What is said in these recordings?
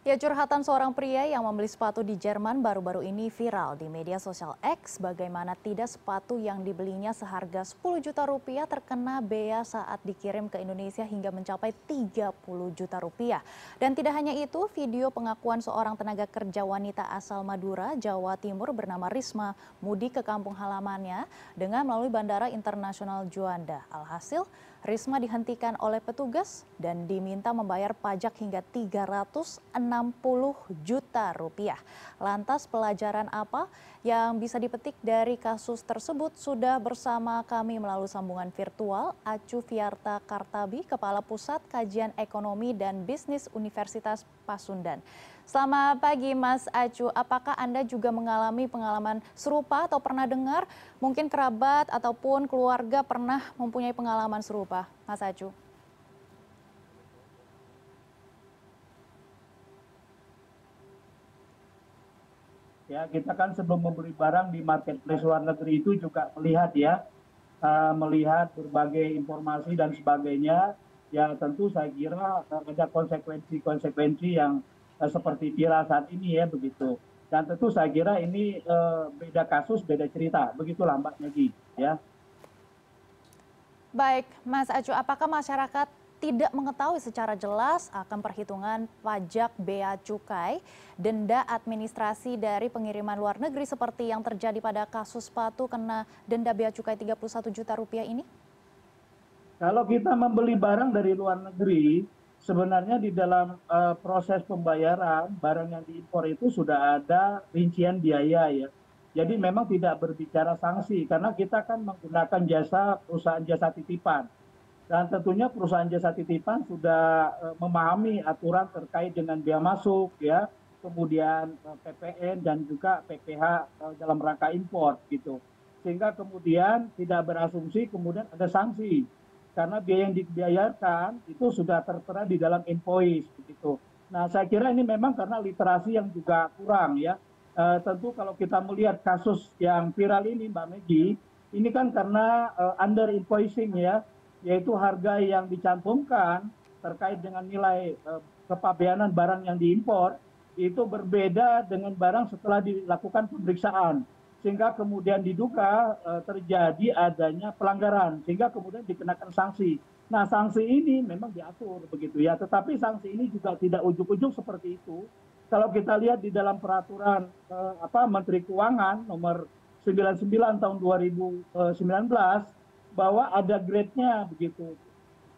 Ya, curhatan seorang pria yang membeli sepatu di Jerman baru-baru ini viral di media sosial X. Bagaimana tidak sepatu yang dibelinya seharga 10 juta rupiah terkena bea saat dikirim ke Indonesia hingga mencapai 30 juta rupiah. Dan tidak hanya itu, video pengakuan seorang tenaga kerja wanita asal Madura, Jawa Timur bernama Risma mudik ke kampung halamannya dengan melalui Bandara Internasional Juanda. Alhasil, Risma dihentikan oleh petugas dan diminta membayar pajak hingga 360 juta rupiah. Lantas pelajaran apa yang bisa dipetik dari kasus tersebut? Sudah bersama kami melalui sambungan virtual Acu Fiarta Kartabi, Kepala Pusat Kajian Ekonomi dan Bisnis Universitas Pasundan. Selamat pagi Mas Acu, apakah Anda juga mengalami pengalaman serupa atau pernah dengar mungkin kerabat ataupun keluarga pernah mempunyai pengalaman serupa, Mas Acu? Ya, kita kan sebelum membeli barang di marketplace luar negeri itu juga melihat ya, melihat berbagai informasi dan sebagainya. Ya tentu saya kira ada konsekuensi-konsekuensi yang seperti viral saat ini ya begitu. Dan tentu saya kira ini beda kasus, beda cerita. Begitulah Mbak Megi ya. Baik, Mas Acu, apakah masyarakat tidak mengetahui secara jelas akan perhitungan pajak bea cukai, denda administrasi dari pengiriman luar negeri seperti yang terjadi pada kasus sepatu kena denda bea cukai 31 juta rupiah ini? Kalau kita membeli barang dari luar negeri, sebenarnya di dalam proses pembayaran barang yang diimpor itu sudah ada rincian biaya ya. Jadi memang tidak berbicara sanksi karena kita kan menggunakan jasa perusahaan jasa titipan. Dan tentunya perusahaan jasa titipan sudah memahami aturan terkait dengan bea masuk ya, kemudian PPN dan juga PPh dalam rangka impor gitu. Sehingga kemudian tidak berasumsi kemudian ada sanksi karena biaya yang dibayarkan itu sudah tertera di dalam invoice begitu. Nah, saya kira ini memang karena literasi yang juga kurang ya. Tentu kalau kita melihat kasus yang viral ini Mbak Megi, ini kan karena under invoicing ya, yaitu harga yang dicantumkan terkait dengan nilai kepabeanan barang yang diimpor itu berbeda dengan barang setelah dilakukan pemeriksaan, sehingga kemudian diduga terjadi adanya pelanggaran sehingga kemudian dikenakan sanksi. Nah, sanksi ini memang diatur begitu ya, tetapi sanksi ini juga tidak ujuk-ujuk seperti itu. Kalau kita lihat di dalam peraturan Menteri Keuangan nomor 99 tahun 2019 bahwa ada grade-nya begitu.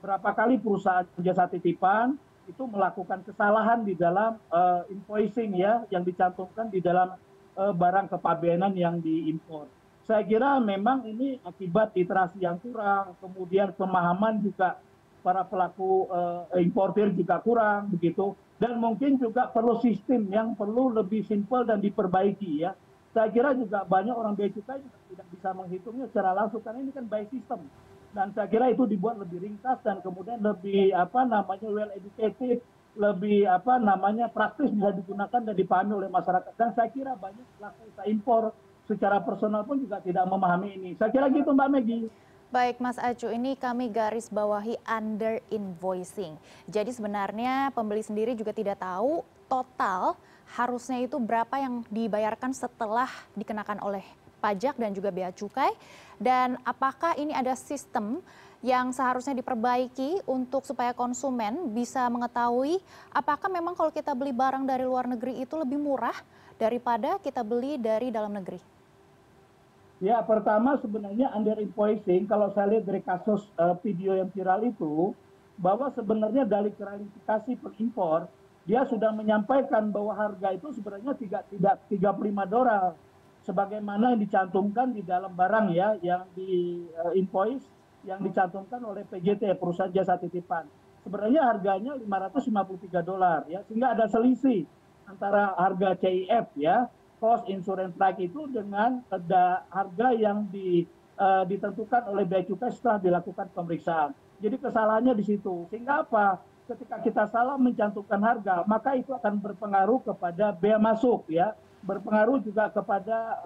Berapa kali perusahaan jasa titipan itu melakukan kesalahan di dalam invoicing ya yang dicantumkan di dalam barang kepabeanan yang diimpor. Saya kira memang ini akibat literasi yang kurang, kemudian pemahaman juga para pelaku importir juga kurang begitu, dan mungkin juga perlu sistem yang perlu lebih simpel dan diperbaiki ya. Saya kira juga banyak orang bea cukai juga tidak bisa menghitungnya secara langsung karena ini kan by system. Dan saya kira itu dibuat lebih ringkas dan kemudian lebih well educated, lebih praktis bisa digunakan dan dipahami oleh masyarakat. Dan saya kira banyak pelaku usaha impor secara personal pun juga tidak memahami ini. Saya kira gitu Mbak Megi. Baik Mas Acu, ini kami garis bawahi under invoicing. Jadi sebenarnya pembeli sendiri juga tidak tahu total harusnya itu berapa yang dibayarkan setelah dikenakan oleh pajak dan juga bea cukai. Dan apakah ini ada sistem yang seharusnya diperbaiki untuk supaya konsumen bisa mengetahui apakah memang kalau kita beli barang dari luar negeri itu lebih murah daripada kita beli dari dalam negeri? Ya, pertama sebenarnya under invoicing, kalau saya lihat dari kasus video yang viral itu, bahwa sebenarnya dari klarifikasi pengimpor, dia sudah menyampaikan bahwa harga itu sebenarnya tidak 35 dolar, sebagaimana yang dicantumkan di dalam barang ya, yang di invoice, yang dicantumkan oleh PJT, perusahaan jasa titipan. Sebenarnya harganya 553 dolar ya, sehingga ada selisih antara harga CIF ya, cost insurance right itu dengan harga yang ditentukan oleh bea cukai setelah dilakukan pemeriksaan. Jadi kesalahannya di situ. Sehingga apa? Ketika kita salah mencantumkan harga, maka itu akan berpengaruh kepada bea masuk ya, berpengaruh juga kepada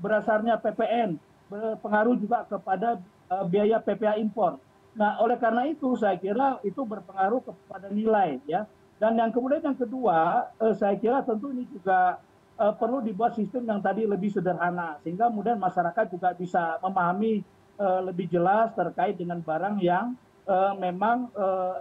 berasarnya PPN, berpengaruh juga kepada biaya PPh impor. Nah, oleh karena itu saya kira itu berpengaruh kepada nilai ya. Dan yang kemudian yang kedua, saya kira tentu ini juga perlu dibuat sistem yang tadi lebih sederhana, sehingga kemudian masyarakat juga bisa memahami lebih jelas terkait dengan barang yang memang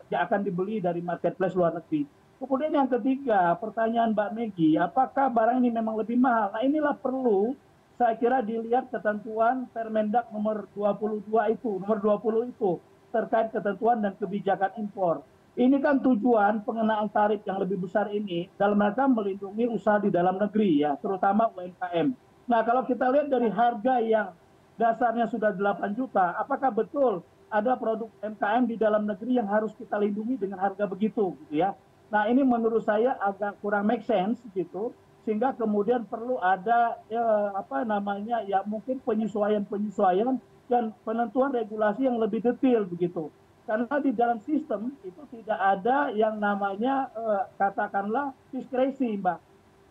akan dibeli dari marketplace luar negeri. Kemudian yang ketiga, pertanyaan Mbak Megi, apakah barang ini memang lebih mahal? Nah inilah perlu saya kira dilihat ketentuan Permendak nomor 22 itu, nomor 20 itu terkait ketentuan dan kebijakan impor. Ini kan tujuan pengenaan tarif yang lebih besar ini dalam rangka melindungi usaha di dalam negeri ya, terutama UMKM. Nah, kalau kita lihat dari harga yang dasarnya sudah 8 juta, apakah betul ada produk UMKM di dalam negeri yang harus kita lindungi dengan harga begitu gitu ya. Nah, ini menurut saya agak kurang make sense gitu, sehingga kemudian perlu ada apa namanya ya mungkin penyesuaian-penyesuaian dan penentuan regulasi yang lebih detail begitu. Karena di dalam sistem itu tidak ada yang namanya katakanlah diskresi, Mbak.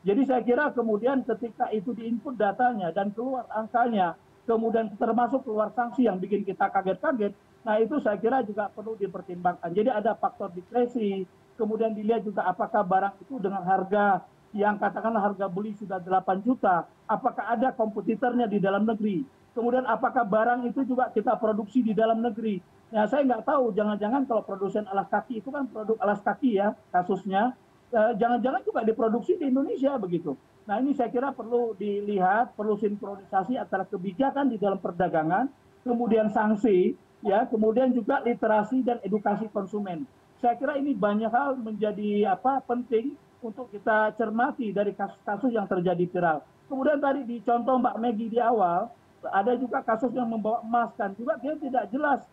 Jadi saya kira kemudian ketika itu diinput datanya dan keluar angkanya, kemudian termasuk keluar sanksi yang bikin kita kaget-kaget, nah itu saya kira juga perlu dipertimbangkan. Jadi ada faktor diskresi, kemudian dilihat juga apakah barang itu dengan harga yang katakanlah harga beli sudah 8 juta, apakah ada kompetitornya di dalam negeri. Kemudian apakah barang itu juga kita produksi di dalam negeri. Ya saya nggak tahu, jangan-jangan kalau produsen alas kaki itu kan produk alas kaki ya kasusnya, jangan-jangan juga diproduksi di Indonesia begitu. Nah ini saya kira perlu dilihat, perlu sinkronisasi antara kebijakan di dalam perdagangan, kemudian sanksi, ya, kemudian juga literasi dan edukasi konsumen. Saya kira ini banyak hal menjadi penting untuk kita cermati dari kasus-kasus yang terjadi viral. Kemudian tadi di contoh Mbak Megi di awal, ada juga kasus yang membawa emas kan, juga dia tidak jelas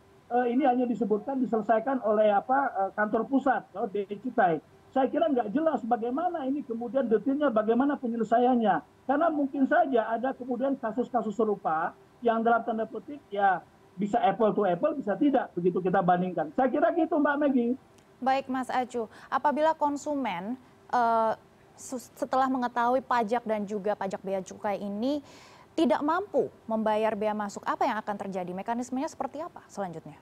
ini hanya disebutkan diselesaikan oleh kantor pusat atau Bea Cukai. Saya kira nggak jelas bagaimana ini kemudian detailnya bagaimana penyelesaiannya. Karena mungkin saja ada kemudian kasus-kasus serupa yang dalam tanda petik ya bisa apple to apple, bisa tidak begitu kita bandingkan. Saya kira gitu Mbak Megi. Baik Mas Acu, apabila konsumen setelah mengetahui pajak dan juga pajak bea cukai ini tidak mampu membayar bea masuk, apa yang akan terjadi? Mekanismenya seperti apa selanjutnya?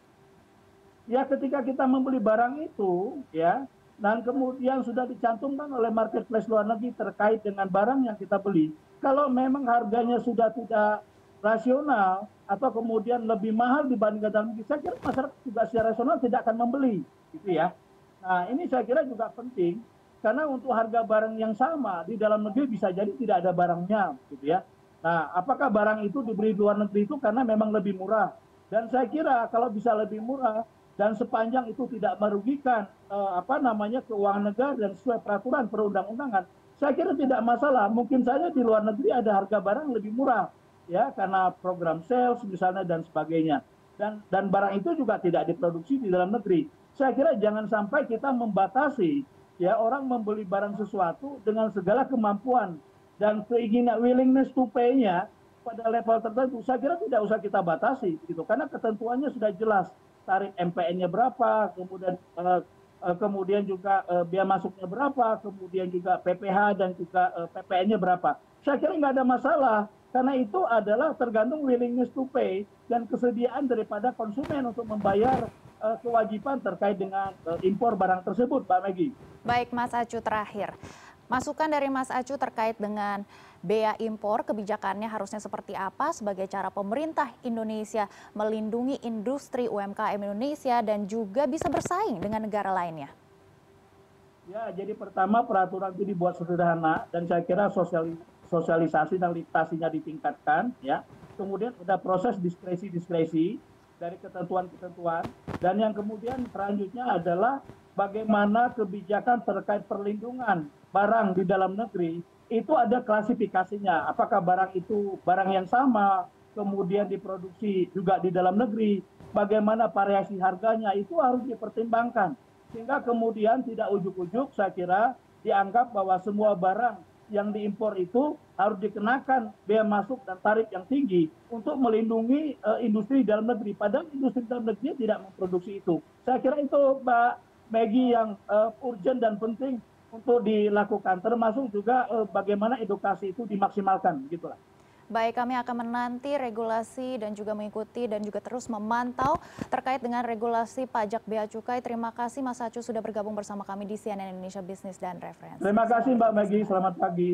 Ya ketika kita membeli barang itu ya, dan kemudian sudah dicantumkan oleh marketplace luar negeri terkait dengan barang yang kita beli, kalau memang harganya sudah tidak rasional atau kemudian lebih mahal dibandingkan dalam negeri, saya kira masyarakat juga secara rasional tidak akan membeli, gitu ya. Nah ini saya kira juga penting, karena untuk harga barang yang sama di dalam negeri bisa jadi tidak ada barangnya, gitu ya. Nah, apakah barang itu dibeli di luar negeri itu karena memang lebih murah? Dan saya kira kalau bisa lebih murah dan sepanjang itu tidak merugikan keuangan negara dan sesuai peraturan perundang-undangan, saya kira tidak masalah. Mungkin saja di luar negeri ada harga barang lebih murah, ya karena program sales misalnya dan sebagainya. Dan barang itu juga tidak diproduksi di dalam negeri. Saya kira jangan sampai kita membatasi ya orang membeli barang sesuatu dengan segala kemampuan dan keinginan willingness to pay-nya pada level tertentu, saya kira tidak usah kita batasi gitu, karena ketentuannya sudah jelas, tarif MPN-nya berapa, kemudian juga biaya masuknya berapa, kemudian juga PPh dan juga PPN-nya berapa. Saya kira nggak ada masalah, karena itu adalah tergantung willingness to pay dan kesediaan daripada konsumen untuk membayar kewajiban terkait dengan impor barang tersebut, Mbak Megi. Baik Mas Acu, terakhir. Masukan dari Mas Acu terkait dengan bea impor, kebijakannya harusnya seperti apa sebagai cara pemerintah Indonesia melindungi industri UMKM Indonesia dan juga bisa bersaing dengan negara lainnya? Ya, jadi pertama peraturan itu dibuat sederhana dan saya kira sosialisasi dan literasinya ditingkatkan, ya. Kemudian ada proses diskresi dari ketentuan-ketentuan dan yang kemudian selanjutnya adalah bagaimana kebijakan terkait perlindungan barang di dalam negeri itu ada klasifikasinya. Apakah barang itu barang yang sama, kemudian diproduksi juga di dalam negeri, bagaimana variasi harganya, itu harus dipertimbangkan. Sehingga kemudian tidak ujuk-ujuk saya kira dianggap bahwa semua barang yang diimpor itu harus dikenakan bea masuk dan tarif yang tinggi untuk melindungi industri dalam negeri. Padahal industri dalam negeri tidak memproduksi itu. Saya kira itu Mbak Megi yang urgent dan penting untuk dilakukan, termasuk juga bagaimana edukasi itu dimaksimalkan, gitulah. Baik, kami akan menanti regulasi dan juga mengikuti dan juga terus memantau terkait dengan regulasi pajak bea cukai. Terima kasih Mas Acu sudah bergabung bersama kami di CNN Indonesia Business dan Referensi. Terima kasih Mbak Selamat Maggie, bertugas kembali. selamat pagi.